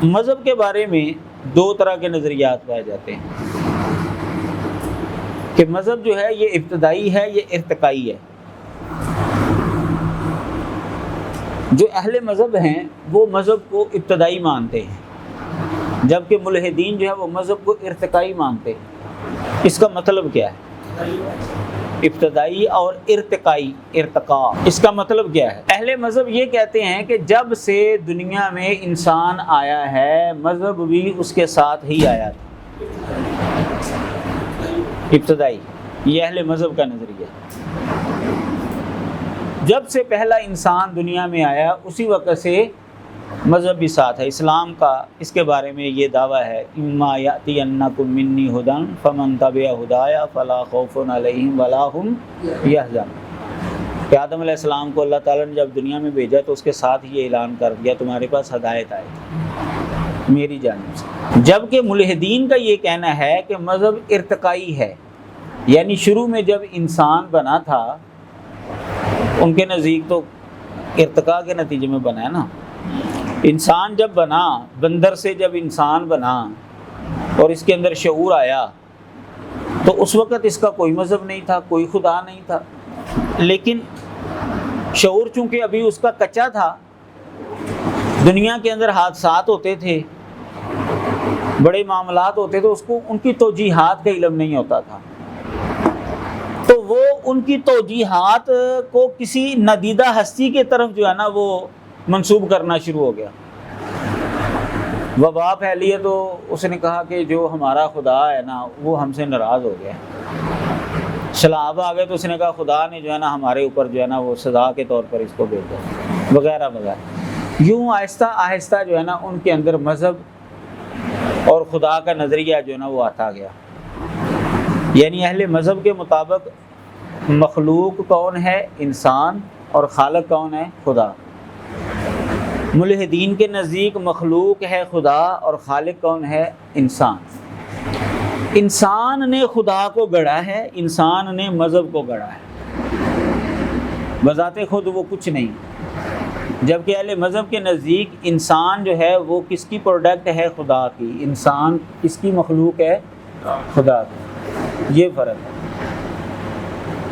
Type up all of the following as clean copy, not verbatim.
مذہب کے بارے میں دو طرح کے نظریات پائے جاتے ہیں کہ مذہب جو ہے یہ ابتدائی ہے، یہ ارتقائی ہے۔ جو اہل مذہب ہیں وہ مذہب کو ابتدائی مانتے ہیں، جبکہ ملحدین جو ہے وہ مذہب کو ارتقائی مانتے ہیں۔ اس کا مطلب کیا ہے؟ ابتدائی اور ارتقائی، ارتقاء، اس کا مطلب کیا ہے؟ اہل مذہب یہ کہتے ہیں کہ جب سے دنیا میں انسان آیا ہے مذہب بھی اس کے ساتھ ہی آیا تھا۔ ابتدائی، یہ اہل مذہب کا نظریہ ہے۔ جب سے پہلا انسان دنیا میں آیا اسی وقت سے مذہب بھی ساتھ ہے۔ اسلام کا اس کے بارے میں یہ دعویٰ ہے، اما یأتینکم منی ھدی فمن تبع ھدایا فلا خوف علیہم ولا ھم یحزنون۔ کہ آدم علیہ السلام کو اللہ تعالیٰ نے جب دنیا میں بھیجا تو اس کے ساتھ یہ اعلان کر دیا تمہارے پاس ہدایت آئے گی میری جانب سے۔ جبکہ ملحدین کا یہ کہنا ہے کہ مذہب ارتقائی ہے، یعنی شروع میں جب انسان بنا تھا ان کے نزدیک تو ارتقاء کے نتیجے میں بنا ہے نا۔ انسان جب بنا، بندر سے جب انسان بنا اور اس کے اندر شعور آیا تو اس وقت اس کا کوئی مذہب نہیں تھا، کوئی خدا نہیں تھا، لیکن شعور چونکہ ابھی اس کا کچا تھا، دنیا کے اندر حادثات ہوتے تھے، بڑے معاملات ہوتے تھے، اس کو ان کی توجیحات کا علم نہیں ہوتا تھا، تو وہ ان کی توجیحات کو کسی ندیدہ ہستی کے طرف جو ہے نا وہ منسوب کرنا شروع ہو گیا۔ وبا پھیلی ہے تو اس نے کہا کہ جو ہمارا خدا ہے نا وہ ہم سے ناراض ہو گیا۔ سیلاب آ گئے تو اس نے کہا خدا نے جو ہے نا ہمارے اوپر جو ہے نا وہ سزا کے طور پر اس کو بھیجا، وغیرہ وغیرہ۔ یوں آہستہ آہستہ جو ہے نا ان کے اندر مذہب اور خدا کا نظریہ جو ہے نا وہ آتا گیا۔ یعنی اہل مذہب کے مطابق مخلوق کون ہے؟ انسان، اور خالق کون ہے؟ خدا۔ ملحدین کے نزدیک مخلوق ہے خدا اور خالق کون ہے؟ انسان۔ انسان نے خدا کو گڑھا ہے، انسان نے مذہب کو گڑھا ہے، بذات خود وہ کچھ نہیں۔ جبکہ اہل مذہب کے نزدیک انسان جو ہے وہ کس کی پروڈکٹ ہے؟ خدا کی۔ انسان کس کی مخلوق ہے؟ خدا کی۔ یہ فرق ہے۔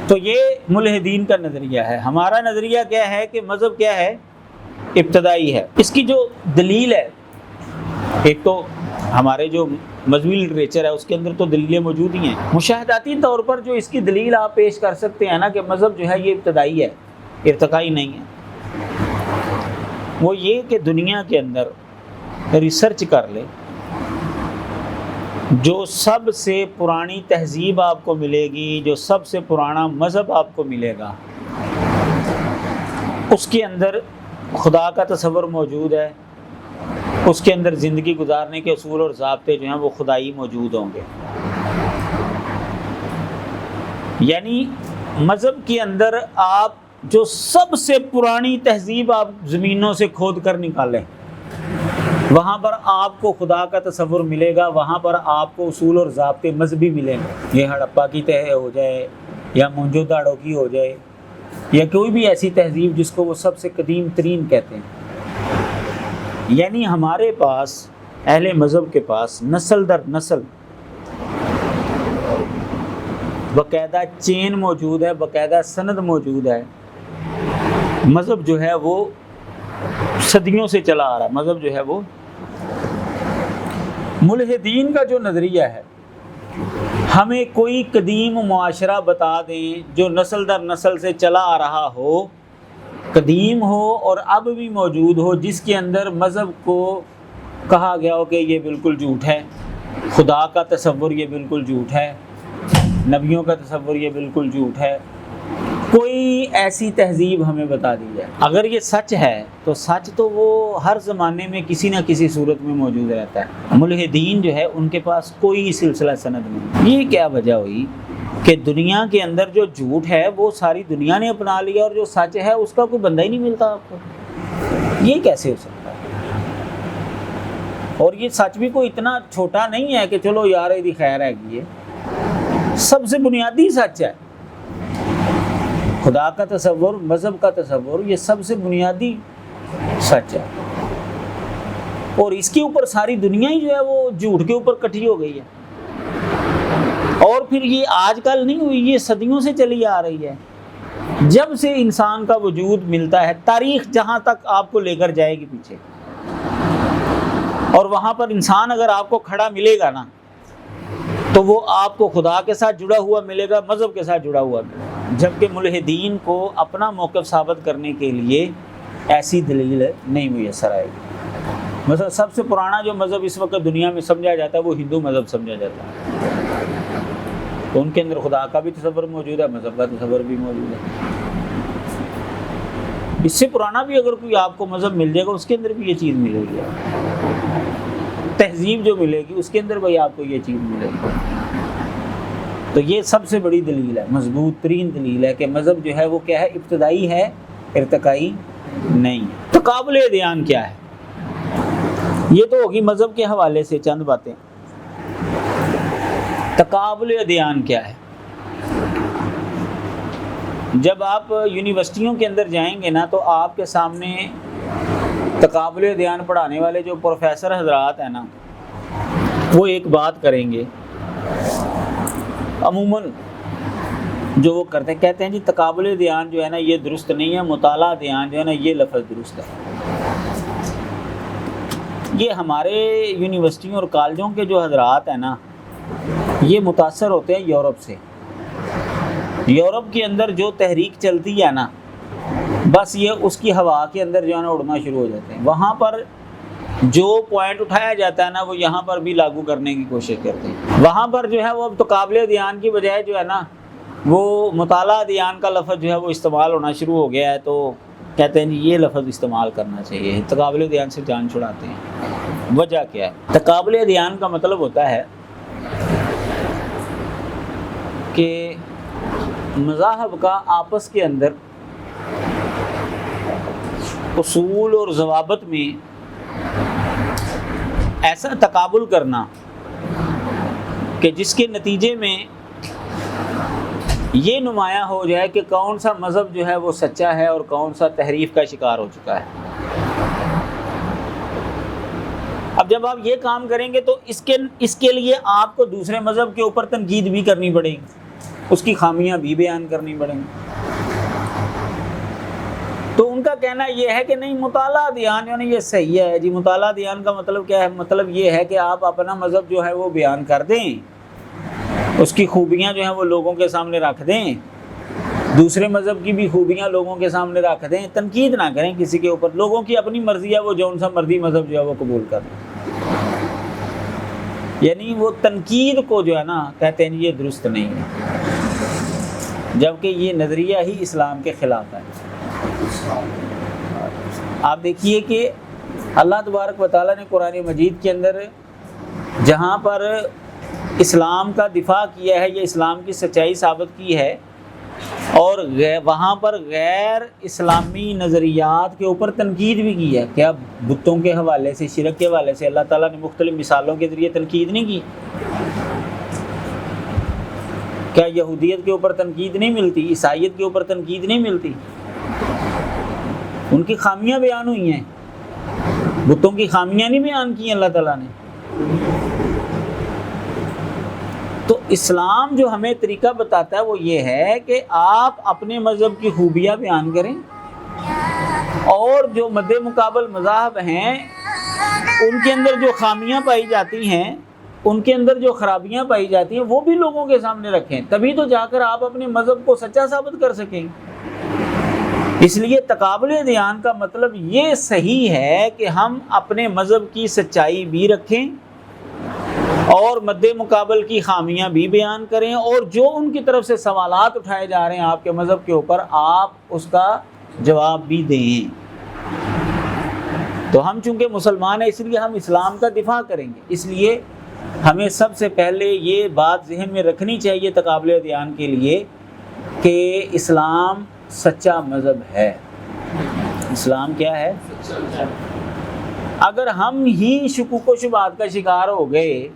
تو یہ ملحدین کا نظریہ ہے۔ ہمارا نظریہ کیا ہے کہ مذہب کیا ہے؟ ابتدائی ہے۔ اس کی جو دلیل ہے، ایک تو ہمارے جو مذہبی لٹریچر ہے اس کے اندر تو دلیلیں موجود ہی ہیں۔ مشاہداتی طور پر جو اس کی دلیل آپ پیش کر سکتے ہیں نا کہ مذہب جو ہے یہ ابتدائی ہے، ارتقائی نہیں ہے، وہ یہ کہ دنیا کے اندر ریسرچ کر لے، جو سب سے پرانی تہذیب آپ کو ملے گی، جو سب سے پرانا مذہب آپ کو ملے گا، اس کے اندر خدا کا تصور موجود ہے، اس کے اندر زندگی گزارنے کے اصول اور ضابطے جو ہیں وہ خدائی موجود ہوں گے۔ یعنی مذہب کے اندر آپ جو سب سے پرانی تہذیب آپ زمینوں سے کھود کر نکالیں، وہاں پر آپ کو خدا کا تصور ملے گا، وہاں پر آپ کو اصول اور ضابطے مذہبی ملیں گے۔ یہ ہڑپا کی تہہ ہو جائے یا مونجو داڑو کی ہو جائے یا کوئی بھی ایسی تہذیب جس کو وہ سب سے قدیم ترین کہتے ہیں۔ یعنی ہمارے پاس، اہل مذہب کے پاس نسل در نسل باقاعدہ چین موجود ہے، باقاعدہ سند موجود ہے۔ مذہب جو ہے وہ صدیوں سے چلا آ رہا ہے، مذہب جو ہے وہ۔ ملحدین کا جو نظریہ ہے، ہمیں کوئی قدیم معاشرہ بتا دیں جو نسل در نسل سے چلا آ رہا ہو، قدیم ہو اور اب بھی موجود ہو، جس کے اندر مذہب کو کہا گیا ہو کہ یہ بالکل جھوٹ ہے، خدا کا تصور یہ بالکل جھوٹ ہے، نبیوں کا تصور یہ بالکل جھوٹ ہے، کوئی ایسی تہذیب ہمیں بتا دی جائے۔ اگر یہ سچ ہے تو سچ تو وہ ہر زمانے میں کسی نہ کسی صورت میں موجود رہتا ہے۔ ملحدین جو ہے ان کے پاس کوئی سلسلہ سند نہیں۔ یہ کیا وجہ ہوئی کہ دنیا کے اندر جو جھوٹ ہے وہ ساری دنیا نے اپنا لیا اور جو سچ ہے اس کا کوئی بندہ ہی نہیں ملتا آپ کو؟ یہ کیسے ہو سکتا ہے؟ اور یہ سچ بھی کوئی اتنا چھوٹا نہیں ہے کہ چلو یار یہ خیر ہے، یہ سب سے بنیادی سچ ہے۔ خدا کا تصور، مذہب کا تصور، یہ سب سے بنیادی سچ ہے۔ اور اس کے اوپر ساری دنیا ہی جو ہے وہ جھوٹ کے اوپر کٹھی ہو گئی ہے. اور پھر یہ آج کل نہیں ہوئی، یہ صدیوں سے چلی آ رہی ہے. جب سے انسان کا وجود ملتا ہے، تاریخ جہاں تک آپ کو لے کر جائے گی پیچھے، اور وہاں پر انسان اگر آپ کو کھڑا ملے گا نا تو وہ آپ کو خدا کے ساتھ جڑا ہوا ملے گا، مذہب کے ساتھ جڑا ہوا ملے گا. جبکہ ملحدین کو اپنا موقف ثابت کرنے کے لیے ایسی دلیل نہیں میسر آئے گی. مثلا سب سے پرانا جو مذہب اس وقت دنیا میں سمجھا جاتا ہے وہ ہندو مذہب سمجھا جاتا ہے. تو ان کے اندر خدا کا بھی تصور موجود ہے، مذہب کا تصور بھی موجود ہے. اس سے پرانا بھی اگر کوئی آپ کو مذہب مل جائے گا اس کے اندر بھی یہ چیز ملے گی. تہذیب جو ملے گی اس کے اندر بھی آپ کو یہ چیز ملے گی. تو یہ سب سے بڑی دلیل ہے، مضبوط ترین دلیل ہے کہ مذہب جو ہے وہ کیا ہے، ابتدائی ہے، ارتقائی نہیں ہے. تقابل ادیان کیا ہے؟ یہ تو ہوگی مذہب کے حوالے سے چند باتیں. تقابل ادیان کیا ہے؟ جب آپ یونیورسٹیوں کے اندر جائیں گے نا تو آپ کے سامنے تقابل ادیان پڑھانے والے جو پروفیسر حضرات ہیں نا وہ ایک بات کریں گے. عموماً جو وہ کرتے ہیں، کہتے ہیں جی تقابل ادیان جو ہے نا یہ درست نہیں ہے، مطالعہ ادیان جو ہے نا یہ لفظ درست ہے. یہ ہمارے یونیورسٹیوں اور کالجوں کے جو حضرات ہیں نا یہ متاثر ہوتے ہیں یورپ سے. یورپ کے اندر جو تحریک چلتی ہے نا بس یہ اس کی ہوا کے اندر جو ہے نا اڑنا شروع ہو جاتے ہیں. وہاں پر جو پوائنٹ اٹھایا جاتا ہے نا وہ یہاں پر بھی لاگو کرنے کی کوشش کرتے ہیں. وہاں پر جو ہے وہ تقابل ادیان کی بجائے جو ہے نا وہ مطالعہ ادیان کا لفظ جو ہے وہ استعمال ہونا شروع ہو گیا ہے. تو کہتے ہیں جی یہ لفظ استعمال کرنا چاہیے، تقابل ادیان سے جان چھڑاتے ہیں. وجہ کیا ہے؟ تقابل ادیان کا مطلب ہوتا ہے کہ مذاہب کا آپس کے اندر اصول اور ضوابط میں ایسا تقابل کرنا کہ جس کے نتیجے میں یہ نمایاں ہو جائے کہ کون سا مذہب جو ہے وہ سچا ہے اور کون سا تحریف کا شکار ہو چکا ہے. اب جب آپ یہ کام کریں گے تو اس کے لیے آپ کو دوسرے مذہب کے اوپر تنقید بھی کرنی پڑے گی، اس کی خامیاں بھی بیان کرنی پڑیں گی. تو ان کا کہنا یہ ہے کہ نہیں مطالعہ ادیان یعنی یہ صحیح ہے. جی مطالعہ ادیان کا مطلب کیا ہے؟ مطلب یہ ہے کہ آپ اپنا مذہب جو ہے وہ بیان کر دیں، اس کی خوبیاں جو ہیں وہ لوگوں کے سامنے رکھ دیں، دوسرے مذہب کی بھی خوبیاں لوگوں کے سامنے رکھ دیں، تنقید نہ کریں کسی کے اوپر. لوگوں کی اپنی مرضی ہے، وہ جون سا مرضی مذہب جو ہے وہ قبول کر دیں. یعنی وہ تنقید کو جو ہے نا کہتے ہیں یہ درست نہیں ہے، جبکہ یہ نظریہ ہی اسلام کے خلاف ہے. آپ دیکھیے کہ اللہ تبارک و تعالیٰ نے قرآن مجید کے اندر جہاں پر اسلام کا دفاع کیا ہے، یہ اسلام کی سچائی ثابت کی ہے، اور وہاں پر غیر اسلامی نظریات کے اوپر تنقید بھی کی ہے. کیا بتوں کے حوالے سے، شرک کے حوالے سے اللہ تعالیٰ نے مختلف مثالوں کے ذریعے تنقید نہیں کی؟ کیا یہودیت کے اوپر تنقید نہیں ملتی؟ عیسائیت کے اوپر تنقید نہیں ملتی؟ ان کی خامیاں بیان ہوئی ہیں، بتوں کی خامیاں نہیں بیان کی اللہ تعالیٰ نے. تو اسلام جو ہمیں طریقہ بتاتا ہے وہ یہ ہے کہ آپ اپنے مذہب کی خوبیاں بیان کریں، اور جو مد مقابل مذاہب ہیں ان کے اندر جو خامیاں پائی جاتی ہیں، ان کے اندر جو خرابیاں پائی جاتی ہیں وہ بھی لوگوں کے سامنے رکھیں، تبھی تو جا کر آپ اپنے مذہب کو سچا ثابت کر سکیں. اس لیے تقابل ادیان کا مطلب یہ صحیح ہے کہ ہم اپنے مذہب کی سچائی بھی رکھیں اور مد مقابل کی خامیاں بھی بیان کریں، اور جو ان کی طرف سے سوالات اٹھائے جا رہے ہیں آپ کے مذہب کے اوپر آپ اس کا جواب بھی دیں. تو ہم چونکہ مسلمان ہیں اس لیے ہم اسلام کا دفاع کریں گے. اس لیے ہمیں سب سے پہلے یہ بات ذہن میں رکھنی چاہیے تقابل ادیان کے لیے کہ اسلام سچا مذہب ہے. اسلام کیا ہے؟ اگر ہم ہی شکوک و شبہات کا شکار ہو گئے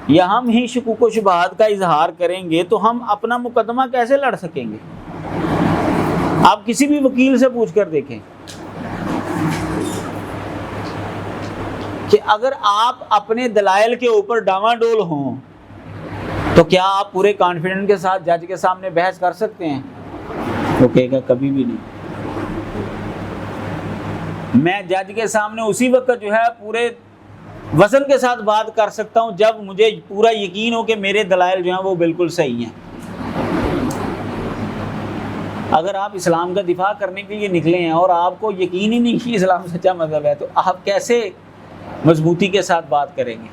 یا ہم ہی شکوک و شبہات کا اظہار کریں گے تو ہم اپنا مقدمہ کیسے لڑ سکیں گے؟ آپ کسی بھی وکیل سے پوچھ کر دیکھیں، کہ اگر آپ اپنے دلائل کے اوپر ڈاواڈول ہوں تو کیا آپ پورے کانفیڈنس کے ساتھ جج کے سامنے بحث کر سکتے ہیں؟ وہ کہے گا کبھی بھی نہیں۔ میں جج کے سامنے اسی وقت جو ہے پورے وزن کے ساتھ بات کر سکتا ہوں جب مجھے پورا یقین ہو کہ میرے دلائل جو ہیں وہ بالکل صحیح ہیں۔ اگر آپ اسلام کا دفاع کرنے کے لیے نکلے ہیں اور آپ کو یقین ہی نہیں کہ اسلام سچا مذہب ہے تو آپ کیسے مضبوطی کے ساتھ بات کریں گے؟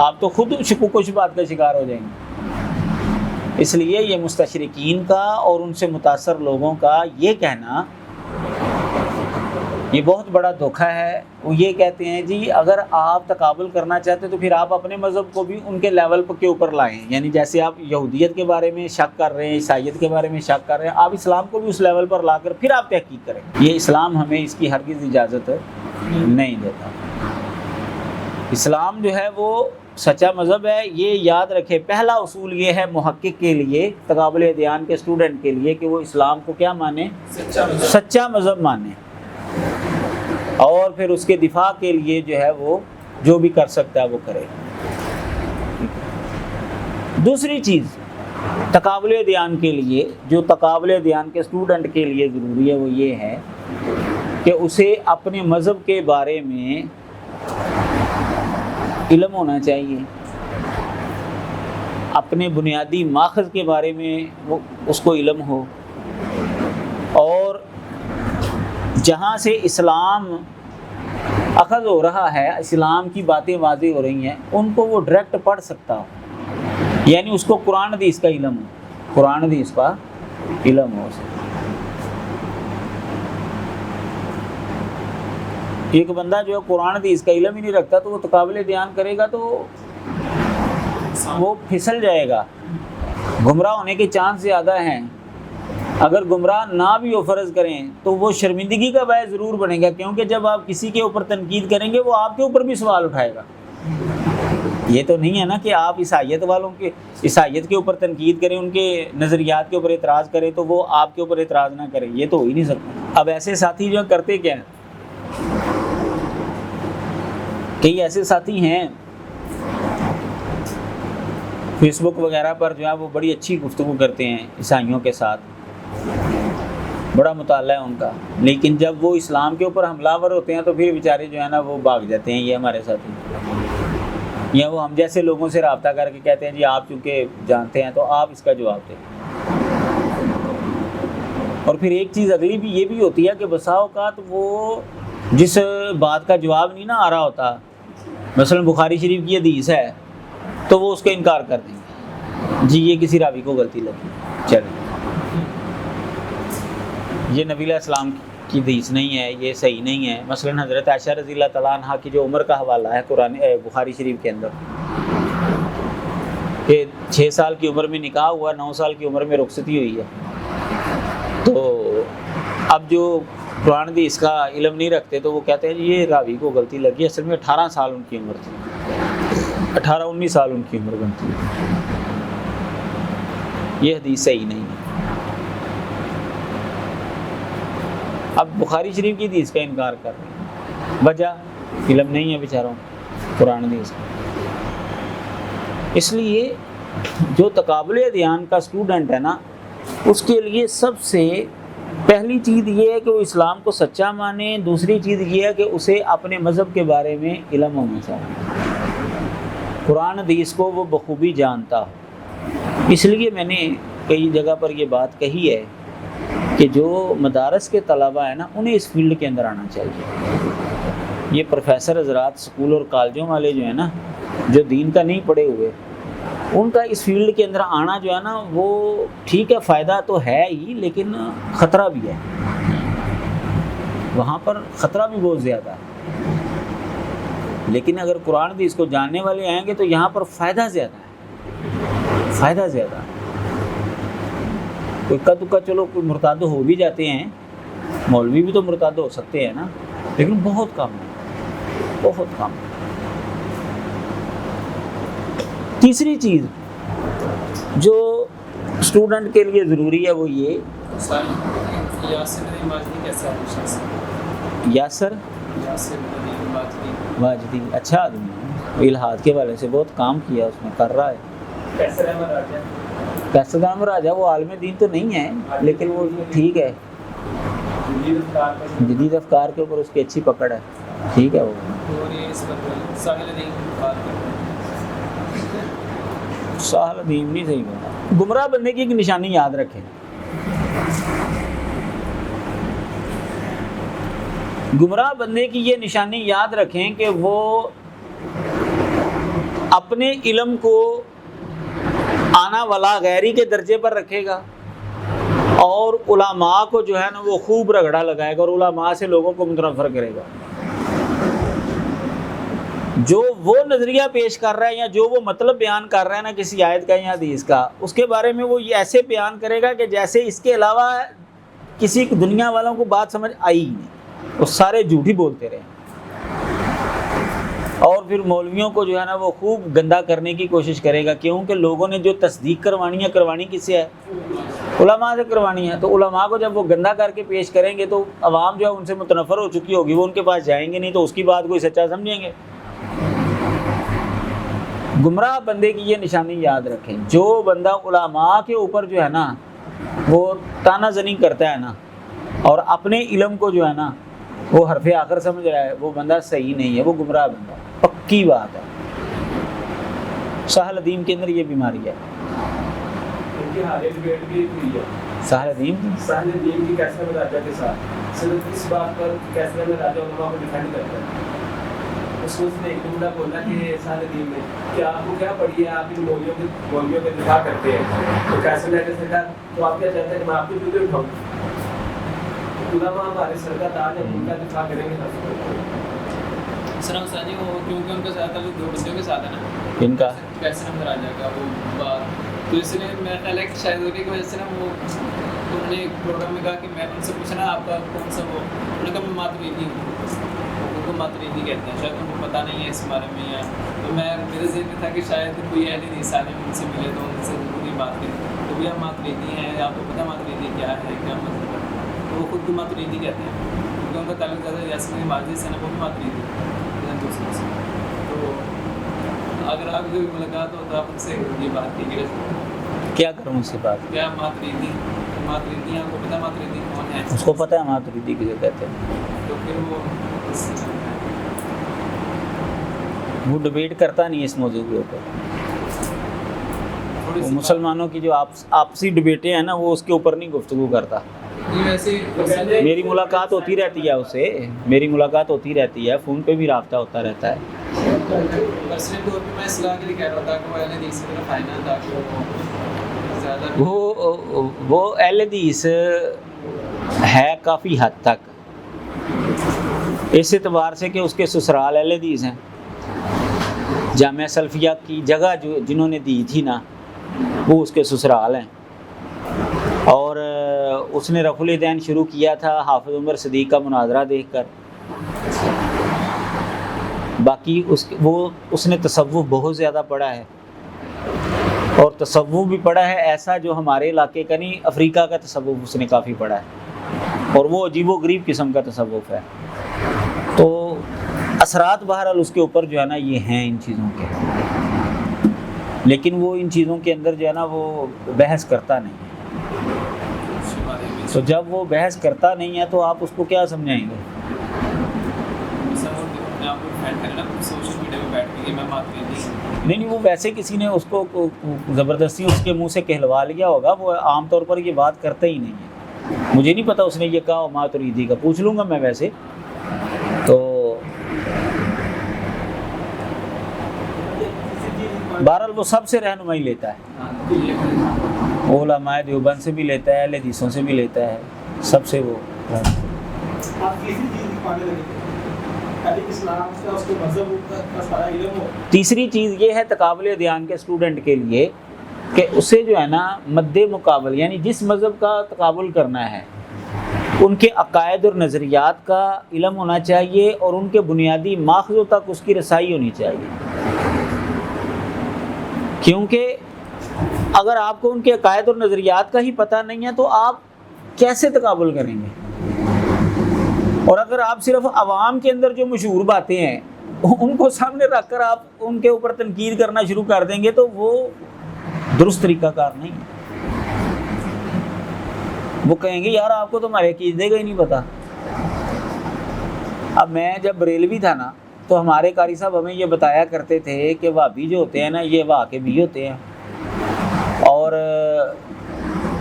آپ تو خود شکوک و شبہات کا شکار ہو جائیں گے۔ اس لیے یہ مستشرقین کا اور ان سے متاثر لوگوں کا یہ کہنا یہ بہت بڑا دھوکہ ہے۔ وہ یہ کہتے ہیں جی اگر آپ تقابل کرنا چاہتے تو پھر آپ اپنے مذہب کو بھی ان کے لیول کے اوپر لائیں، یعنی جیسے آپ یہودیت کے بارے میں شک کر رہے ہیں، عیسائیت کے بارے میں شک کر رہے ہیں، آپ اسلام کو بھی اس لیول پر لا کر پھر آپ تحقیق کریں۔ یہ اسلام ہمیں اس کی ہرگز اجازت نہیں دیتا۔ اسلام جو ہے وہ سچا مذہب ہے، یہ یاد رکھے۔ پہلا اصول یہ ہے محقق کے لیے، تقابل ادیان کے اسٹوڈنٹ کے لیے، کہ وہ اسلام کو کیا مانے؟ سچا مذہب مانے، اور پھر اس کے دفاع کے لیے جو ہے وہ جو بھی کر سکتا ہے وہ کرے۔ دوسری چیز تقابل ادیان کے لیے، جو تقابل ادیان کے اسٹوڈنٹ کے لیے ضروری ہے، وہ یہ ہے کہ اسے اپنے مذہب کے بارے میں علم ہونا چاہیے، اپنے بنیادی ماخذ کے بارے میں وہ اس کو علم ہو، اور جہاں سے اسلام اخذ ہو رہا ہے، اسلام کی باتیں واضح ہو رہی ہیں، ان کو وہ ڈائریکٹ پڑھ سکتا ہو، یعنی اس کو قرآن حدیث کا علم ہو، قرآن حدیث کا علم ہو۔ ایک بندہ جو ہے قرآن حدیث کا علم ہی نہیں رکھتا تو وہ تقابل ادیان کرے گا تو وہ پھسل جائے گا، گمراہ ہونے کے چانس زیادہ ہیں۔ اگر گمراہ نہ بھی ہو فرض کریں تو وہ شرمندگی کا باعث ضرور بنے گا، کیونکہ جب آپ کسی کے اوپر تنقید کریں گے وہ آپ کے اوپر بھی سوال اٹھائے گا۔ یہ تو نہیں ہے نا کہ آپ عیسائیت والوں کے عیسائیت کے اوپر تنقید کریں، ان کے نظریات کے اوپر اعتراض کریں تو وہ آپ کے اوپر اعتراض نہ کریں، یہ تو ہو ہی نہیں سکتا۔ اب ایسے ساتھی جو کرتے کیا ہیں، کئی ایسے ساتھی ہیں فیس بک وغیرہ پر جو ہے وہ بڑی اچھی گفتگو کرتے ہیں عیسائیوں کے ساتھ، بڑا مطالعہ ہے ان کا، لیکن جب وہ اسلام کے اوپر حملہ آور ہوتے ہیں تو پھر بیچارے جو ہے نا وہ بھاگ جاتے ہیں۔ یہ ہمارے ساتھی، یا وہ ہم جیسے لوگوں سے رابطہ کر کے کہتے ہیں جی آپ چونکہ جانتے ہیں تو آپ اس کا جواب دیں۔ اور پھر ایک چیز اگلی بھی یہ بھی ہوتی ہے کہ بسا اوقات وہ جس بات کا جواب نہیں نہ آ رہا ہوتا، مثلا بخاری شریف کی حدیث ہے تو وہ اس کا انکار کر دیں گے، جی یہ کسی راوی کو غلطی لگی، چلیں یہ نبی علیہ السلام کی حدیث نہیں ہے، یہ صحیح نہیں ہے۔ مثلا حضرت عائشہ رضی اللہ تعالیٰ عنہ کی جو عمر کا حوالہ ہے قرآن بخاری شریف کے اندر، کہ 6 سال کی عمر میں نکاح ہوا، 9 سال کی عمر میں رخصتی ہوئی ہے، تو اب جو قرآن حدیث کا علم نہیں رکھتے تو وہ کہتے ہیں جی یہ راوی کو غلطی لگی، اصل میں 18 سال ان کی عمر تھی، 18-19 سال ان کی عمر بنتی ہے، یہ حدیث صحیح نہیں ہے۔ اب بخاری شریف کی حدیث کا انکار کر رہے ہیں، وجہ علم نہیں ہے بیچاروں قرآن حدیث کا۔ اس لیے جو تقابل ادیان کا اسٹوڈنٹ ہے نا، اس کے لیے سب سے پہلی چیز یہ ہے کہ وہ اسلام کو سچا مانے، دوسری چیز یہ ہے کہ اسے اپنے مذہب کے بارے میں علم ہونا چاہیے، قرآن حدیث کو وہ بخوبی جانتا ہو۔ اس لیے میں نے کئی جگہ پر یہ بات کہی ہے کہ جو مدارس کے طلبہ ہیں نا انہیں اس فیلڈ کے اندر آنا چاہیے۔ یہ پروفیسر حضرات اسکول اور کالجوں والے جو ہیں نا، جو دین کا نہیں پڑھے ہوئے، ان کا اس فیلڈ کے اندر آنا جو ہے نا وہ ٹھیک ہے، فائدہ تو ہے ہی لیکن خطرہ بھی ہے، وہاں پر خطرہ بھی بہت زیادہ ہے۔ لیکن اگر قرآن حدیث کو جاننے والے آئیں گے تو یہاں پر فائدہ زیادہ ہے، فائدہ زیادہ ہے۔ کوئی کا دکا چلو کوئی مرتد ہو بھی جاتے ہیں، مولوی بھی تو مرتد ہو سکتے ہیں نا، لیکن بہت کم ہے، بہت کم۔ تیسری چیز جو اسٹوڈنٹ کے لیے ضروری ہے وہ یہ، یاسر واجدی اچھا آدمی ہے، الہاد کے والے سے بہت کام کیا اس نے، کر رہا ہے۔ قیصر احمد راجہ، قیصر احمد راجہ وہ عالم دین تو نہیں ہے لیکن وہ ٹھیک ہے، جدید افکار پر، جدید افکار کے اوپر اس کی اچھی پکڑ ہے، ٹھیک ہے وہ۔ اور یہ اس پر ساحل ندیم بات کرتے ہیں۔ ساحل ندیم نہیں صحیح بنا۔ گمراہ بننے کی ایک نشانی یاد رکھیں، گمراہ بننے کی یہ نشانی یاد رکھیں کہ وہ اپنے علم کو آنا ولا غیری کے درجے پر رکھے گا اور علماء کو جو ہے نا وہ خوب رگڑا لگائے گا اور علماء سے لوگوں کو متنفر کرے گا۔ جو وہ نظریہ پیش کر رہا ہے یا جو وہ مطلب بیان کر رہا ہے نا کسی آیت کا یا حدیث کا، اس کے بارے میں وہ یہ ایسے بیان کرے گا کہ جیسے اس کے علاوہ کسی دنیا والوں کو بات سمجھ آئی ہی نہیں، وہ سارے جھوٹی بولتے رہے۔ اور پھر مولویوں کو جو ہے نا وہ خوب گندا کرنے کی کوشش کرے گا، کیونکہ لوگوں نے جو تصدیق کروانی ہے، کروانی کس سے ہے؟ علماء سے کروانی ہے۔ تو علماء کو جب وہ گندا کر کے پیش کریں گے تو عوام جو ہے ان سے متنفر ہو چکی ہوگی، وہ ان کے پاس جائیں گے نہیں، تو اس کی بات کوئی سچا سمجھیں گے۔ گمراہ بندے کی یہ نشانی یاد رکھیں، جو بندہ علماء کے اوپر جو ہے نا وہ تانا زنی کرتا ہے نا اور اپنے علم کو جو ہے نا وہ حرف آخر سمجھ رہا ہے، وہ بندہ صحیح نہیں ہے، وہ گمراہ بندہ، پکی بات ہے۔ ساحل ندیم کے اندر یہ بیماری ہے۔ ان کی حالیہ ڈیبیٹ بھی ہوئی ہے ساحل ندیم ساحل ندیم کی قیصر احمد راجہ کے ساتھ، صرف اس بات پر قیصر احمد راجہ علماء کو ڈیفینڈ کرتا ہے۔ اس نے ایک جملہ بولا کہ ساحل ندیم نے کہ آپ کو کیا پڑی ہے، آپ ان مولویوں کے دفاع کرتے ہیں، تو قیصر نے کہا تو آپ کیا چاہتے ہیں کہ میں آپ کی جوتے اٹھاؤں؟ علماء ہمارے سر کا تاج ہے، ان کا دفاع کریں گے۔ سلام ساجی، وہ کیونکہ ان کا زیادہ تعلق دو بندیوں کے ساتھ ہے نا، ان کا قیصر احمد راجہ کا وہ بات، تو اس نے میرا خیال ہے کہ شاید ہوگی کی وجہ سے نا وہ انہوں نے ایک پروگرام میں کہا کہ میں ان سے پوچھنا آپ کا کون سا وہ، انہوں نے کہا میں ماتریدی ہوں، ان کو ماتریدی کہتے ہیں، شاید ان کو پتہ نہیں ہے اس بارے میں، یا تو میں میرے ذہن میں تھا کہ شاید کوئی اہل حدیث عالم ان سے ملے تو ان سے ضروری بات کریں، تو بھی آپ ماتریدی ہیں، آپ کو پتہ ماتریدی کیا ہے، کیا مطلب ہے؟ تو وہ خود کو ماتریدی کہتے ہیں، کیونکہ ان کا تعلق زیادہ ریاست میں ماضی سے نا وہ بھی ماتریدی دوسرے سے۔ تو اگر آپ کی ملاقات ہو تو آپ ان سے یہ بات کیجیے، کیا کروں اس سے بات؟ کیا ماتریدی آپ کو پتہ ماتریدی کون ہے؟ اس کو پتہ ہے ماتریدی کسے کہتے ہیں، تو پھر وہ ڈبیٹ کرتا نہیں اس موضوع کے اوپر۔ وہ مسلمانوں کی جو آپسی ڈبیٹیں ہیں نا وہ اس کے اوپر نہیں گفتگو کرتا۔ میری ملاقات ہوتی رہتی ہے اس سے، میری ملاقات ہوتی رہتی ہے، فون پہ بھی رابطہ ہوتا رہتا ہے۔ پرسنل طور پہ میں اصلاح کے لیے کہہ رہا تھا کہ وہ اہل حدیث سے میرا فائدہ تھا کہ وہ اہل حدیث ہے کافی حد تک، اس اعتبار سے کہ اس کے سسرال اہل حدیث ہیں۔ جامعہ سلفیہ کی جگہ جو جنہوں نے دی تھی نا وہ اس کے سسرال ہیں، اور اس نے رفع الیدین شروع کیا تھا حافظ عمر صدیق کا مناظرہ دیکھ کر۔ باقی اس نے تصوف بہت زیادہ پڑھا ہے، اور تصوف بھی پڑھا ہے ایسا جو ہمارے علاقے کا نہیں، افریقہ کا تصوف اس نے کافی پڑھا ہے، اور وہ عجیب و غریب قسم کا تصوف ہے۔ تو اثرات بہرحال اس کے اوپر جو ہے نا یہ ہیں ان چیزوں کے، لیکن وہ ان چیزوں کے اندر جو ہے نا وہ بحث کرتا نہیں ہے۔ تو جب وہ بحث کرتا نہیں ہے تو آپ اس کو کیا سمجھائیں گے؟ نہیں وہ ویسے کسی نے اس کو زبردستی اس کے منہ سے کہلوا لیا ہوگا، وہ عام طور پر یہ بات کرتا ہی نہیں ہے۔ مجھے نہیں پتا اس نے یہ کہا ماتریدی کا، پوچھ لوں گا میں ویسے تو۔ بہرحال وہ سب سے رہنمائی لیتا ہے، علماء دیوبند سے بھی لیتا ہے، اہل حدیثوں سے بھی لیتا ہے، سب سے وہ۔ تیسری چیز یہ ہے تقابل ادیان کے اسٹوڈنٹ کے لیے کہ اسے جو ہے نا مد مقابل، یعنی جس مذہب کا تقابل کرنا ہے ان کے عقائد اور نظریات کا علم ہونا چاہیے، اور ان کے بنیادی ماخذوں تک اس کی رسائی ہونی چاہیے، کیونکہ اگر آپ کو ان کے عقائد اور نظریات کا ہی پتہ نہیں ہے تو آپ کیسے تقابل کریں گے؟ اور اگر آپ صرف عوام کے اندر جو مشہور باتیں ہیں ان کو سامنے رکھ کر آپ ان کے اوپر تنقید کرنا شروع کر دیں گے تو وہ درست طریقہ کار نہیں ہے۔ وہ کہیں گے یار آپ کو تو ہمارے عقیدے کا ہی نہیں پتہ۔ اب میں جب بریلوی تھا نا تو ہمارے قاری صاحب ہمیں یہ بتایا کرتے تھے کہ وہابی جو ہوتے ہیں نا یہ واہ کے بھی ہوتے ہیں اور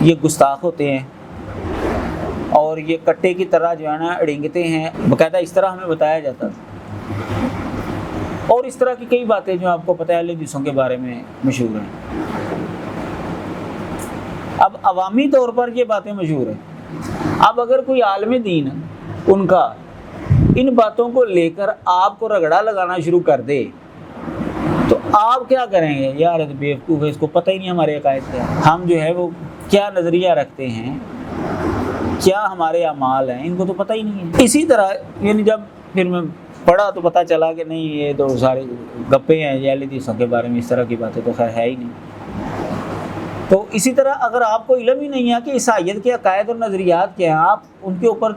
یہ گستاخ ہوتے ہیں اور یہ کٹے کی طرح جو ہے نا اڑینگتے ہیں، باقاعدہ اس طرح ہمیں بتایا جاتا تھا۔ اور اس طرح کی کئی باتیں جو آپ کو پتہ ہے اہل حدیثوں کے بارے میں مشہور ہیں۔ اب عوامی طور پر یہ باتیں مشہور ہیں۔ اب اگر کوئی عالم دین ان کا ان باتوں کو لے کر آپ کو رگڑا لگانا شروع کر دے تو آپ کیا کریں گے؟ یار بیوقوف ہے، اس کو پتہ ہی نہیں ہمارے عقائد کیا ہے، ہم جو ہے وہ کیا نظریہ رکھتے ہیں، کیا ہمارے اعمال ہیں، ان کو تو پتہ ہی نہیں ہے۔ اسی طرح یعنی جب پھر میں پڑھا تو پتہ چلا کہ نہیں یہ تو سارے گپے ہیں، یہ اہل حدیثوں کے بارے میں اس طرح کی باتیں تو خیر ہے ہی نہیں۔ تو اسی طرح اگر آپ کو علم ہی نہیں ہے کہ عیسائیت کے عقائد اور نظریات کیا ہیں، آپ ان کے اوپر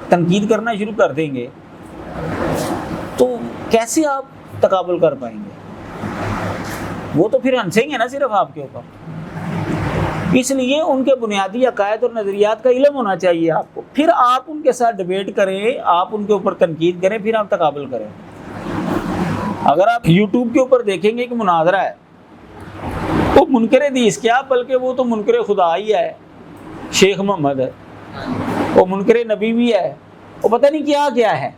تنقید کرنا شروع کر دیں گے تو کیسے آپ تقابل کر پائیں گے؟ وہ تو پھر ہنسیں گے نا صرف آپ کے اوپر۔ اس لیے ان کے بنیادی عقائد اور نظریات کا علم ہونا چاہیے آپ کو، پھر آپ ان کے ساتھ ڈیبیٹ کریں، آپ ان کے اوپر تنقید کریں، پھر آپ تقابل کریں۔ اگر آپ یوٹیوب کے اوپر دیکھیں گے کہ مناظرہ ہے، وہ منکر حدیث کیا بلکہ وہ تو منکر خدا ہی ہے، شیخ محمد ہے، وہ منکر نبی بھی ہے، وہ پتہ نہیں کیا کیا ہے۔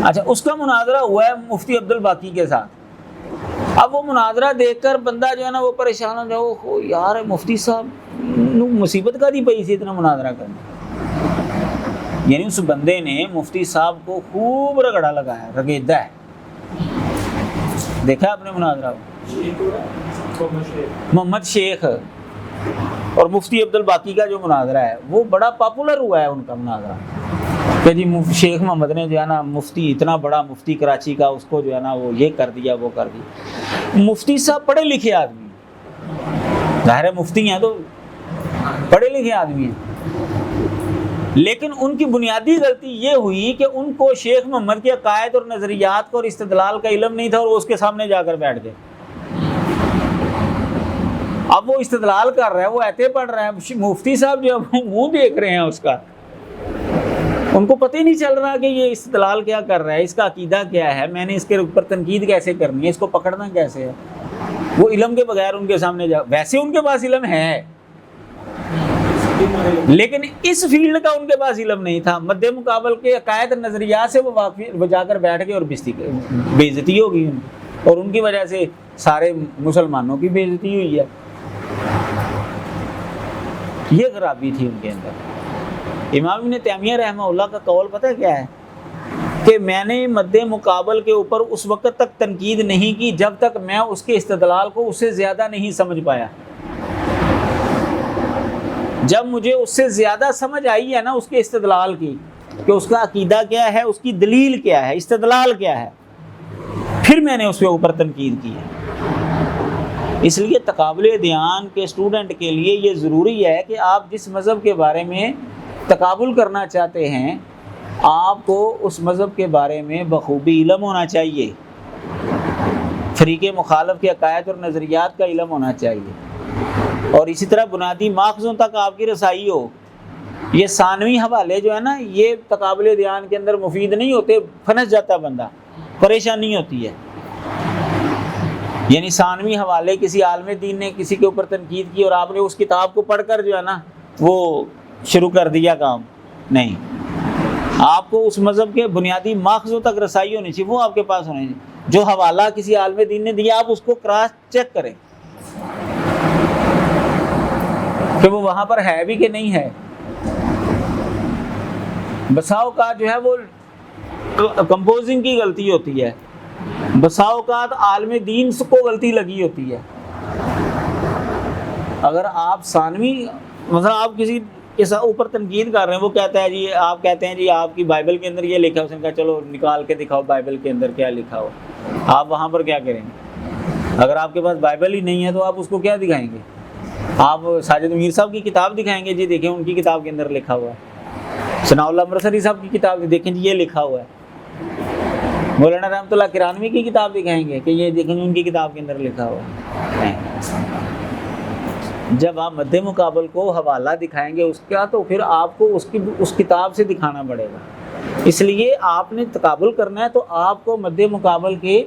اچھا اس کا مناظرہ ہوا ہے مفتی عبد الباقی کے ساتھ۔ اب وہ مناظرہ دیکھ کر بندہ جو ہے نا وہ پریشان ہو جائے، او یار مفتی صاحب مصیبت کا دی پئی سی اتنا مناظرہ کرنا۔ یعنی اس بندے نے مفتی صاحب کو خوب رگڑا لگایا، رگیدہ ہے۔ دیکھا آپ نے مناظرہ محمد شیخ اور مفتی عبد الباقی کا جو مناظرہ ہے وہ بڑا پاپولر ہوا ہے ان کا مناظرہ کہ جی شیخ محمد نے جو ہے نا مفتی اتنا بڑا مفتی کراچی کا اس کو جو ہے نا وہ یہ کر دیا وہ کر دیا۔ مفتی صاحب پڑھے لکھے آدمی، ظاہر مفتی ہیں تو پڑھے لکھے آدمی ہیں، لیکن ان کی بنیادی غلطی یہ ہوئی کہ ان کو شیخ محمد کے عقائد اور نظریات کو اور استدلال کا علم نہیں تھا اور وہ اس کے سامنے جا کر بیٹھ گئے۔ اب وہ استدلال کر رہے ہیں، وہ ایتے پڑھ رہے ہیں، مفتی صاحب جو منہ دیکھ رہے ہیں اس کا، ان کو پتہ ہی نہیں چل رہا کہ یہ استدلال کیا کر رہا ہے، اس کا عقیدہ کیا ہے، میں نے اس کے اوپر تنقید کیسے کرنی ہے، اس کو پکڑنا کیسے ہے۔ وہ علم کے بغیر ان کے سامنے جا، ویسے ان کے پاس علم ہے لیکن اس فیلڈ کا ان کے پاس علم نہیں تھا۔ مد مقابل کے عقائد نظریات سے وہ جا کر بیٹھ گئے اور بےعزتی ہوگی ان کی، اور ان کی وجہ سے سارے مسلمانوں کی بےعزتی ہوئی ہے۔ یہ خرابی تھی ان کے اندر۔ امام ابن تیمیہ رحمہ اللہ کا قول پتہ کیا ہے کہ میں نے مد مقابل کے اوپر اس وقت تک تنقید نہیں کی جب تک میں اس کے استدلال کو اس سے زیادہ نہیں سمجھ پایا۔ جب مجھے اس سے زیادہ سمجھ آئی ہے نا اس کے استدلال کی کہ اس کا عقیدہ کیا ہے، اس کی دلیل کیا ہے، استدلال کیا ہے، پھر میں نے اس کے اوپر تنقید کی ہے۔ اس لیے تقابل ادیان کے اسٹوڈنٹ کے لیے یہ ضروری ہے کہ آپ جس مذہب کے بارے میں تقابل کرنا چاہتے ہیں آپ کو اس مذہب کے بارے میں بخوبی علم ہونا چاہیے، فریق مخالف کے عقائد اور نظریات کا علم ہونا چاہیے، اور اسی طرح بنیادی ماخذوں تک آپ کی رسائی ہو۔ یہ ثانوی حوالے جو ہے نا یہ تقابل ادیان کے اندر مفید نہیں ہوتے، پھنس جاتا بندہ، پریشانی ہوتی ہے۔ یعنی ثانوی حوالے کسی عالم دین نے کسی کے اوپر تنقید کی اور آپ نے اس کتاب کو پڑھ کر جو ہے نا وہ شروع کر دیا کام، نہیں، آپ کو اس مذہب کے بنیادی ماخذوں تک رسائی ہونی چاہیے، وہ آپ کے پاس ہونے چاہیے۔ جو حوالہ کسی عالم دین نے دیا آپ اس کو کراس چیک کریں کہ وہ وہاں پر ہے بھی کہ نہیں ہے۔ بسا اوقات جو ہے وہ کمپوزنگ کی غلطی ہوتی ہے، بسا اوقات عالم دین کو غلطی لگی ہوتی ہے۔ اگر آپ ثانوی مثلا آپ کسی کے اوپر تنقید کر رہے ہیں، وہ کہتا ہے جی آپ کہتے ہیں جی آپ کی بائبل کے اندر یہ لکھا ہے، اس نے کہا چلو نکال کے دکھاؤ بائبل کے اندر کیا لکھا ہو، آپ وہاں پر کیا کریں گے؟ اگر آپ کے پاس بائبل ہی نہیں ہے تو آپ اس کو کیا دکھائیں گے؟ آپ ساجد میر صاحب کی کتاب دکھائیں گے، جی دیکھیں ان کی کتاب کے اندر لکھا ہوا ہے، ثناء اللہ مرسری صاحب کی کتاب دیکھیں جی یہ لکھا ہوا ہے۔ مولانا رحمۃ اللہ کرانوی کی کتاب دکھائیں گے کہ یہ دیکھیں ان کی کتاب کے اندر لکھا ہوا ہے؟ جب آپ مد مقابل کو حوالہ دکھائیں گے اس کا تو پھر آپ کو اس کتاب سے دکھانا پڑے گا. اس لیے آپ نے تقابل کرنا ہے تو آپ کو مد مقابل کے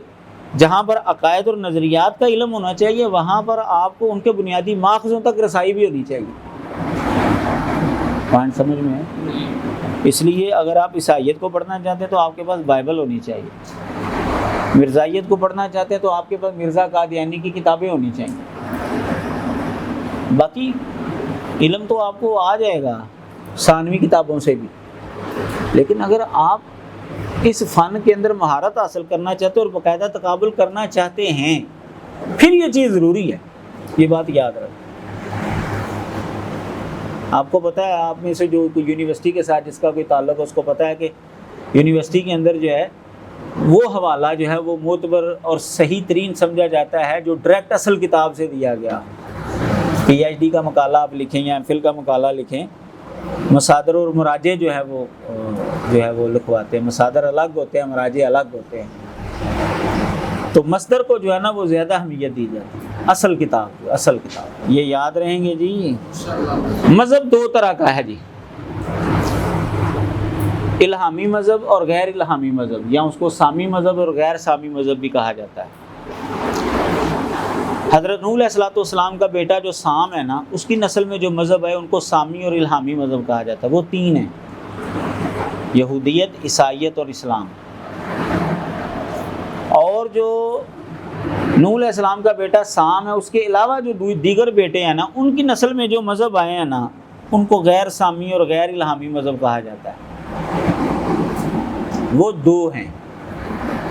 جہاں پر عقائد اور نظریات کا علم ہونا چاہیے وہاں پر آپ کو ان کے بنیادی ماخذوں تک رسائی بھی ہونی چاہیے. پوائنٹ سمجھ میں ہے؟ اس لیے اگر آپ عیسائیت کو پڑھنا چاہتے ہیں تو آپ کے پاس بائبل ہونی چاہیے. مرزائیت کو پڑھنا چاہتے ہیں تو آپ کے پاس مرزا قادیانی کی کتابیں ہونی چاہیے. باقی علم تو آپ کو آ جائے گا ثانوی کتابوں سے بھی، لیکن اگر آپ اس فن کے اندر مہارت حاصل کرنا چاہتے ہیں اور باقاعدہ تقابل کرنا چاہتے ہیں پھر یہ چیز ضروری ہے. یہ بات یاد رکھیں. آپ کو پتہ ہے، آپ میں سے جو یونیورسٹی کے ساتھ جس کا کوئی تعلق ہے اس کو پتہ ہے کہ یونیورسٹی کے اندر جو ہے وہ حوالہ جو ہے وہ معتبر اور صحیح ترین سمجھا جاتا ہے جو ڈائریکٹ اصل کتاب سے دیا گیا. پی ایچ ڈی کا مقالہ آپ لکھیں یا ایم فل کا مقالہ لکھیں، مصادر اور مراجع جو ہے وہ لکھواتے ہیں. مصادر الگ ہوتے ہیں، مراجع الگ ہوتے ہیں. تو مصدر کو جو ہے نا وہ زیادہ اہمیت دی جاتی ہے. اصل کتاب یہ یاد رہیں گے جی. مذہب دو طرح کا ہے جی، الہامی مذہب اور غیر الہامی مذہب، یا اس کو سامی مذہب اور غیر سامی مذہب بھی کہا جاتا ہے. حضرت نوح علیہ السلام کا بیٹا جو سام ہے نا، اس کی نسل میں جو مذہب ہے ان کو سامی اور الہامی مذہب کہا جاتا ہے. وہ تین ہیں، یہودیت، عیسائیت اور اسلام. اور جو نوح علیہ السلام کا بیٹا سام ہے اس کے علاوہ جو دیگر بیٹے ہیں نا ان کی نسل میں جو مذہب آئے ہیں نا ان کو غیر سامی اور غیر الہامی مذہب کہا جاتا ہے. وہ دو ہیں.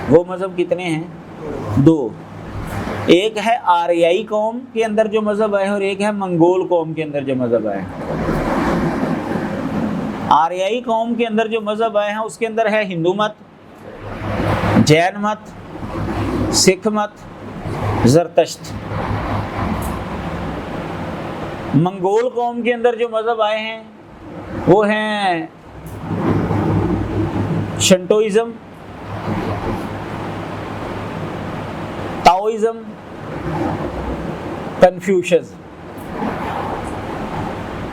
وہ مذہب کتنے ہیں؟ دو. ایک ہے آریائی قوم کے اندر جو مذہب آئے اور ایک ہے منگول قوم کے اندر جو مذہب آئے. آریائی قوم کے اندر جو مذہب آئے ہیں اس کے اندر ہے ہندو مت، جین مت، سکھ مت، زرتشت. منگول قوم کے اندر جو مذہب آئے ہیں وہ ہیں شنٹوئزم، تاؤزم، کنفیوشن.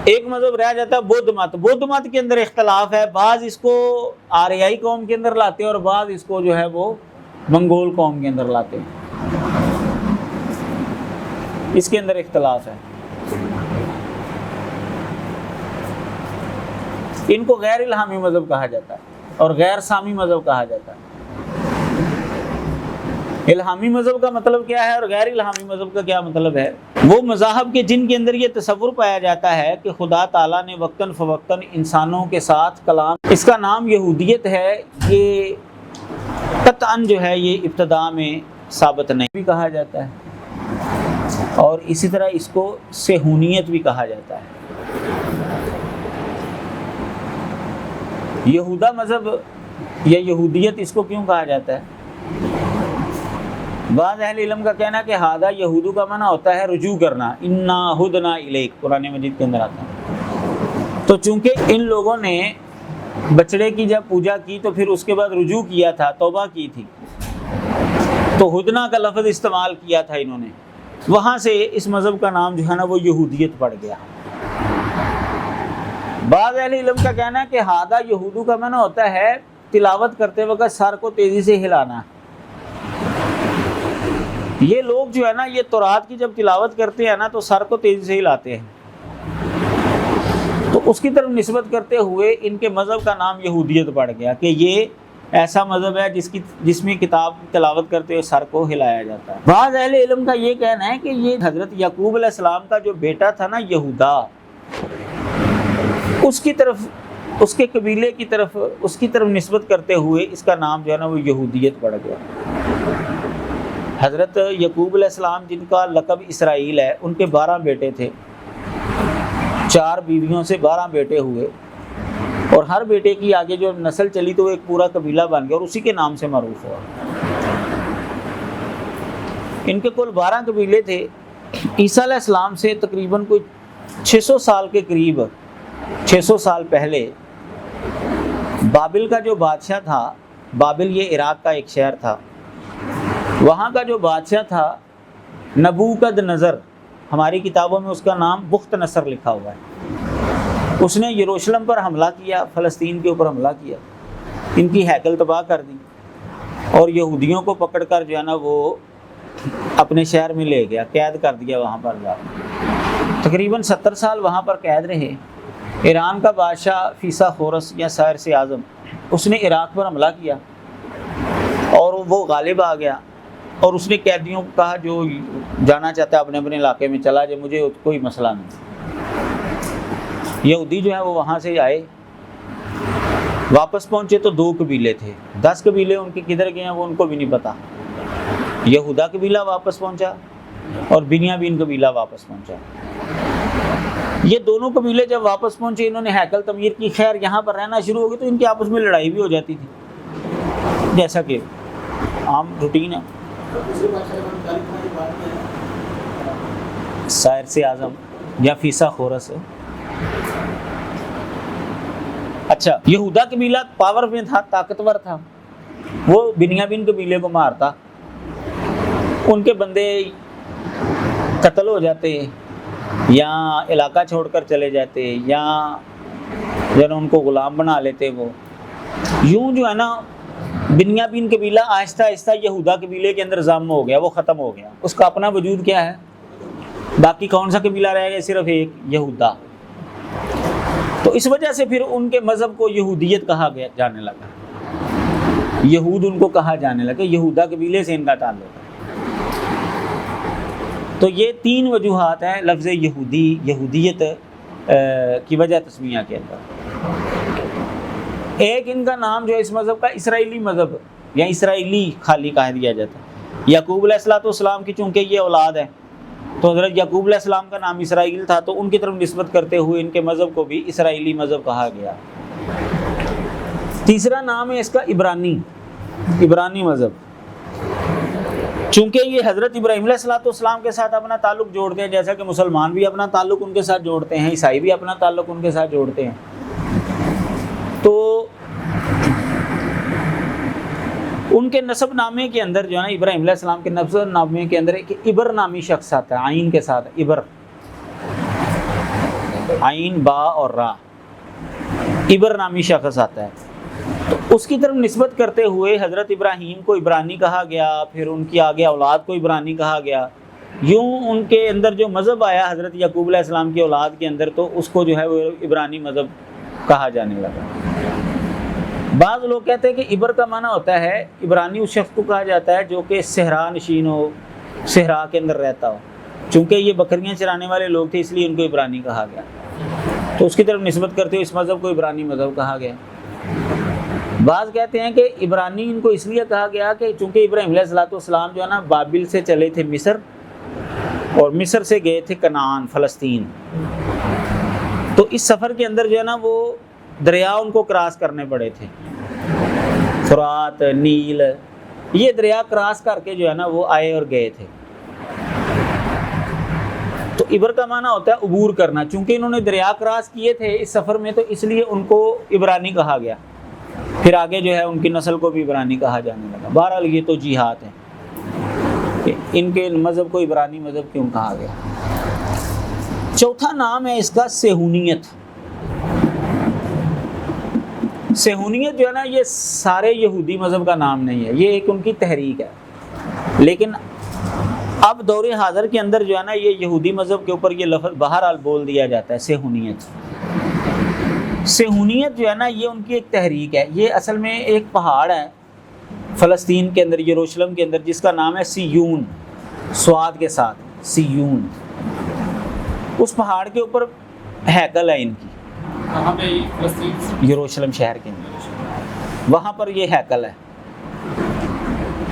ایک مذہب رہ جاتا ہے بدھ مت. بدھ مت کے اندر اختلاف ہے، بعض اس کو آریائی قوم کے اندر لاتے ہیں اور بعض اس کو جو ہے وہ منگول قوم کے اندر لاتے ہیں. اس کے اندر اختلاف ہے. ان کو غیر الہامی مذہب کہا جاتا ہے اور غیر سامی مذہب کہا جاتا ہے. الہامی مذہب کا مطلب کیا ہے اور غیر الہامی مذہب کا کیا مطلب ہے؟ وہ مذاہب کے جن کے اندر یہ تصور پایا جاتا ہے کہ خدا تعالیٰ نے وقتاً فوقتاً انسانوں کے ساتھ کلام. اس کا نام یہودیت ہے. یہ قطعاً جو ہے یہ ابتدا میں ثابت نہیں بھی کہا جاتا ہے اور اسی طرح اس کو صہیونیت بھی کہا جاتا ہے. یہودا مذہب یا یہودیت اس کو کیوں کہا جاتا ہے؟ بعض اہل علم کا کہنا ہے کہ ہادہ یہودو کا معنی ہوتا ہے رجوع کرنا. انا ہدنا الیک قرآن مجید کے اندر آتا ہے. تو چونکہ ان لوگوں نے بچڑے کی جب پوجا کی تو پھر اس کے بعد رجوع کیا تھا، توبہ کی تھی، تو ہدنا کا لفظ استعمال کیا تھا انہوں نے. وہاں سے اس مذہب کا نام جو ہے نا وہ یہودیت پڑ گیا. بعض اہل علم کا کہنا ہے کہ ہادہ یہودو کا معنی ہوتا ہے تلاوت کرتے وقت سر کو تیزی سے ہلانا. یہ لوگ جو ہے نا یہ تورات کی جب تلاوت کرتے ہیں نا تو سر کو تیزی سے ہلاتے ہیں، تو اس کی طرف نسبت کرتے ہوئے ان کے مذہب کا نام یہودیت پڑ گیا کہ یہ ایسا مذہب ہے جس میں کتاب تلاوت کرتے ہوئے سر کو ہلایا جاتا ہے. بعض اہل علم کا یہ کہنا ہے کہ یہ حضرت یعقوب علیہ السلام کا جو بیٹا تھا نا یہودا، اس کی طرف، اس کے قبیلے کی طرف، اس کی طرف نسبت کرتے ہوئے اس کا نام جو ہے نا وہ یہودیت پڑ گیا. حضرت یعقوب علیہ السلام جن کا لقب اسرائیل ہے ان کے 12 بیٹے تھے. 4 بیویوں سے 12 بیٹے ہوئے اور ہر بیٹے کی آگے جو نسل چلی تو وہ ایک پورا قبیلہ بن گیا اور اسی کے نام سے معروف ہوا. ان کے کل 12 قبیلے تھے. عیسیٰ علیہ السلام سے تقریباً کوئی 600 سال کے قریب، 600 سال پہلے بابل کا جو بادشاہ تھا بابل یہ عراق کا ایک شہر تھا، وہاں کا جو بادشاہ تھا نبوکد نظر، ہماری کتابوں میں اس کا نام بخت نصر لکھا ہوا ہے، اس نے یروشلم پر حملہ کیا، فلسطین کے اوپر حملہ کیا، ان کی ہیکل تباہ کر دی اور یہودیوں کو پکڑ کر جو ہے نا وہ اپنے شہر میں لے گیا، قید کر دیا وہاں پر جا کے۔ تقریباً 70 سال وہاں پر قید رہے۔ ایران کا بادشاہ فیسا خورس یا سائرس اعظم، اس نے عراق پر حملہ کیا اور وہ غالب آ گیا، اور اس نے قیدیوں کو کہا جو جانا چاہتا ہے اپنے اپنے علاقے میں چلا جائے، مجھے کوئی مسئلہ نہیں۔ یہودی جو ہے وہ وہاں سے آئے، واپس پہنچے تو 2 قبیلے تھے، 10 قبیلے ان کے کدھر گئے ہیں وہ ان کو بھی نہیں پتا۔ یہودا قبیلہ واپس پہنچا اور بنیامین قبیلہ واپس پہنچا۔ یہ دونوں قبیلے جب واپس پہنچے، انہوں نے ہیکل تعمیر کی، خیر یہاں پر رہنا شروع ہو گئی تو ان کی آپس میں لڑائی بھی ہو جاتی تھی، جیسا کہ عام روٹین ہے۔ سائرس اعظم یا فیسا خورس۔ اچھا، یہودا قبیلہ پاور میں تھا، طاقتور تھا، وہ بنیامین قبیلے کو مارتا، ان کے بندے قتل ہو جاتے یا علاقہ چھوڑ کر چلے جاتے یا ان کو غلام بنا لیتے۔ وہ یوں جو ہے نا بنیامین قبیلہ آہستہ آہستہ یہودا قبیلے کے اندر ضم ہو گیا، وہ ختم ہو گیا، اس کا اپنا وجود کیا ہے، باقی کون سا قبیلہ رہ گیا، صرف ایک یہودا۔ تو اس وجہ سے پھر ان کے مذہب کو یہودیت کہا گیا جانے لگا، یہود ان کو کہا جانے لگا، یہودا قبیلے سے ان کا تعلق ہے۔ تو یہ 3 وجوہات ہیں لفظ یہودیت کی وجہ تسمیہ کے اندر۔ ایک ان کا نام جو ہے اس مذہب کا اسرائیلی مذہب یا اسرائیلی خالی کہہ دیا جاتا ہے۔ یعقوب علیہ السلام کی چونکہ یہ اولاد ہے تو حضرت یعقوب علیہ السلام کا نام اسرائیل تھا، تو ان کی طرف نسبت کرتے ہوئے ان کے مذہب کو بھی اسرائیلی مذہب کہا گیا۔ تیسرا نام ہے اس کا عبرانی مذہب، چونکہ یہ حضرت ابراہیم علیہ السلام کے ساتھ اپنا تعلق جوڑتے ہیں، جیسا کہ مسلمان بھی اپنا تعلق ان کے ساتھ جوڑتے ہیں، عیسائی بھی اپنا تعلق ان کے ساتھ جوڑتے ہیں۔ تو ان کے نسب نامے کے اندر جو ہے نا ابراہیم علیہ السلام کے نسب نامے کے اندر ایک ابر نامی شخص آتا ہے، عین کے ساتھ، ابر، عین با اور را، ابر نامی شخص آتا ہے۔ تو اس کی طرف نسبت کرتے ہوئے حضرت ابراہیم کو عبرانی کہا گیا، پھر ان کی آگے اولاد کو عبرانی کہا گیا، یوں ان کے اندر جو مذہب آیا حضرت یعقوب علیہ السلام کی اولاد کے اندر، تو اس کو جو ہے وہ عبرانی مذہب کہا جانے لگا۔ بعض لوگ کہتے ہیں کہ عبر کا معنی ہوتا ہے، عبرانی اس شخص کو کہا جاتا ہے جو کہ صحرا نشین ہو، صحرا کے اندر رہتا ہو، چونکہ یہ بکریاں چرانے والے لوگ تھے اس لیے ان کو عبرانی کہا گیا، تو اس کی طرف نسبت کرتے ہوئے اس مذہب کو عبرانی مذہب کہا گیا۔ بعض کہتے ہیں کہ عبرانی ان کو اس لیے کہا گیا کہ چونکہ ابراہیم علیہ السلام جو ہے نا بابل سے چلے تھے مصر، اور مصر سے گئے تھے کنعان، فلسطین، تو اس سفر کے اندر جو ہے نا وہ دریا ان کو کراس کرنے پڑے تھے، فرات، نیل، یہ دریا کراس کر کے جو ہے نا وہ آئے اور گئے تھے۔ تو عبر کا معنی ہوتا ہے عبور کرنا، چونکہ انہوں نے دریا کراس کیے تھے اس سفر میں، تو اس لیے ان کو عبرانی کہا گیا، پھر آگے جو ہے ان کی نسل کو بھی عبرانی کہا جانے لگا۔ بہرحال یہ تو جہات ہیں کہ ان کے مذہب کو عبرانی مذہب کیوں کہا گیا۔ چوتھا نام ہے اس کا سیہونیت۔ سیہونیت جو ہے نا یہ سارے یہودی مذہب کا نام نہیں ہے، یہ ایک ان کی تحریک ہے، لیکن اب دور حاضر کے اندر جو ہے نا یہ یہودی مذہب کے اوپر یہ لفظ بہرحال بول دیا جاتا ہے، سیہونیت۔ سیہونیت جو ہے نا یہ ان کی ایک تحریک ہے، یہ اصل میں ایک پہاڑ ہے فلسطین کے اندر، یروشلم کے اندر، جس کا نام ہے سیون، سواد کے ساتھ، سیون۔ اس پہاڑ کے اوپر ہیکل ہے ان کی، کہاں پہ؟ فلسطین، یروشلم شہر کے اندر، وہاں پر یہ ہیکل ہے۔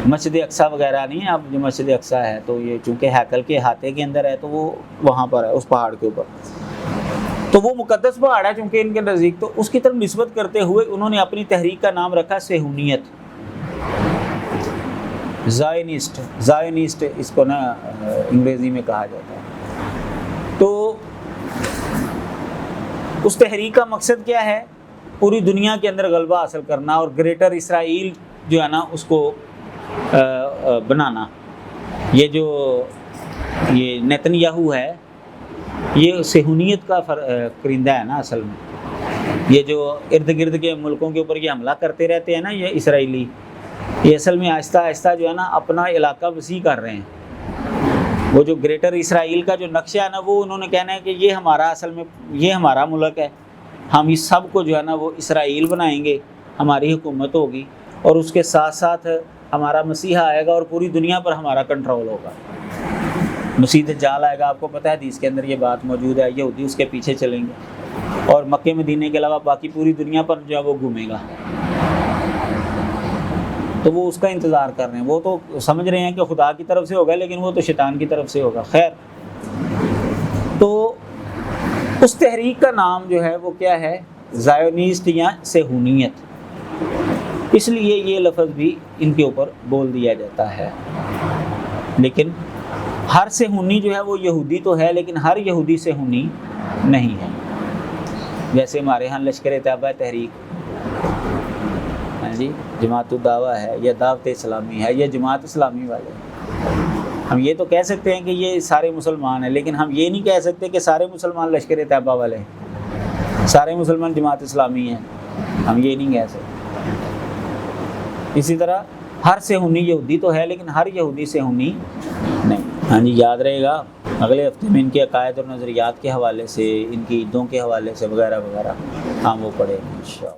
مسجد اقصیٰ وغیرہ نہیں ہے، اب جو مسجد اقصیٰ ہے تو یہ چونکہ ہیکل کے احاطے کے اندر ہے تو وہ وہاں پر ہے، اس پہاڑ کے اوپر، تو وہ مقدس پہاڑ ہے چونکہ ان کے نزدیک، تو اس کی طرف نسبت کرتے ہوئے انہوں نے اپنی تحریک کا نام رکھا سیہونیت، زائنسٹ اس کو نا انگریزی میں کہا جاتا ہے۔ تو اس تحریک کا مقصد کیا ہے؟ پوری دنیا کے اندر غلبہ حاصل کرنا اور گریٹر اسرائیل جو ہے نا اس کو بنانا. یہ جو یہ نیتن یاہو ہے یہ صہیونیت کا کرندہ ہے نا اصل میں. یہ جو ارد گرد کے ملکوں کے اوپر یہ حملہ کرتے رہتے ہیں نا یہ اسرائیلی, یہ اصل میں آہستہ آہستہ جو ہے نا اپنا علاقہ وسیع کر رہے ہیں. وہ جو گریٹر اسرائیل کا جو نقشہ ہے نا وہ انہوں نے کہنا ہے کہ یہ ہمارا اصل میں یہ ہمارا ملک ہے, ہم اس سب کو جو ہے نا وہ اسرائیل بنائیں گے, ہماری حکومت ہوگی اور اس کے ساتھ ساتھ ہمارا مسیحا آئے گا اور پوری دنیا پر ہمارا کنٹرول ہوگا. مسیح دجال آئے گا, آپ کو پتہ ہے حدیث کے اندر یہ بات موجود ہے, یہودی اس کے پیچھے چلیں گے اور مکہ مدینے کے علاوہ باقی پوری دنیا پر جو ہے وہ گھومے گا. تو وہ اس کا انتظار کر رہے ہیں. وہ تو سمجھ رہے ہیں کہ خدا کی طرف سے ہوگا لیکن وہ تو شیطان کی طرف سے ہوگا. خیر, تو اس تحریک کا نام جو ہے وہ کیا ہے؟ زائونسٹ یا صہیونیت. اس لیے یہ لفظ بھی ان کے اوپر بول دیا جاتا ہے. لیکن ہر صہیونی جو ہے وہ یہودی تو ہے لیکن ہر یہودی صہیونی نہیں ہے. جیسے ہمارے ہاں لشکر طیبہ تحریک جی جماعت الدعوہ ہے یا دعوت اسلامی ہے یا جماعت اسلامی والے, ہم یہ تو کہہ سکتے ہیں کہ یہ سارے مسلمان ہیں لیکن ہم یہ نہیں کہہ سکتے کہ سارے مسلمان لشکر طیبہ والے ہیں, سارے مسلمان جماعت اسلامی ہیں, ہم یہ نہیں کہہ سکتے. اسی طرح ہر صہیونی یہودی تو ہے لیکن ہر یہودی صہیونی نہیں. ہاں جی, یاد رہے گا اگلے ہفتے میں ان کے عقائد اور نظریات کے حوالے سے, ان کی عیدوں کے حوالے سے وغیرہ وغیرہ ہم وہ پڑھیں گے انشاءاللہ.